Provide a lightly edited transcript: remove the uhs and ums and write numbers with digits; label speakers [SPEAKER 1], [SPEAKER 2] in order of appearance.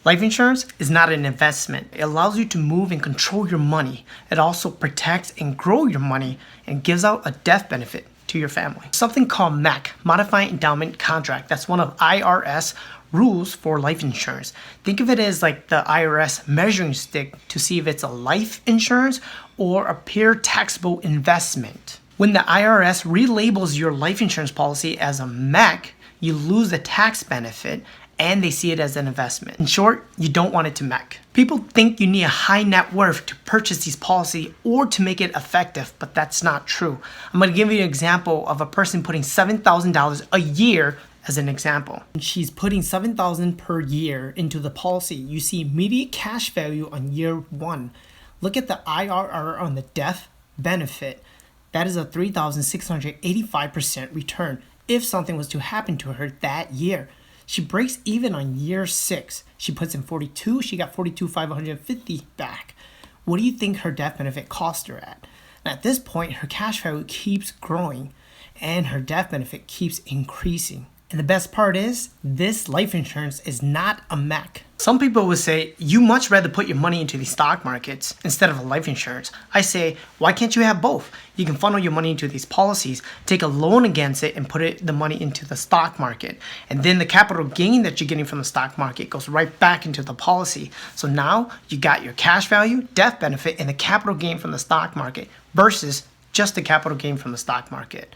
[SPEAKER 1] Life insurance is not an investment. It allows you to move and control your money. It also protects and grows your money and gives out a death benefit to your family. Something called MAC, Modified Endowment Contract. That's one of IRS rules for life insurance. Think of it as like the IRS measuring stick to see if it's a life insurance or a pure taxable investment. When the IRS relabels your life insurance policy as a MAC, you lose the tax benefit and they see it as an investment. In short, you don't want it to MAC. People think you need a high net worth to purchase these policies or to make it effective, but that's not true. I'm gonna give you an example of a person putting $7,000 a year as an example. She's putting $7,000 per year into the policy. You see immediate cash value on year one. Look at the IRR on the death benefit. That is a 3,685% return if something was to happen to her that year. She breaks even on year 6. She puts in 42, she got 42,550 back. What do you think her death benefit cost her at? And at this point, her cash value keeps growing and her death benefit keeps increasing. And the best part is, this life insurance is not a MAC. Some people would say, you much rather put your money into the stock markets instead of a life insurance. I say, why can't you have both? You can funnel your money into these policies, take a loan against it, and put the money into the stock market. And then the capital gain that you're getting from the stock market goes right back into the policy. So now you got your cash value, death benefit, and the capital gain from the stock market versus just the capital gain from the stock market.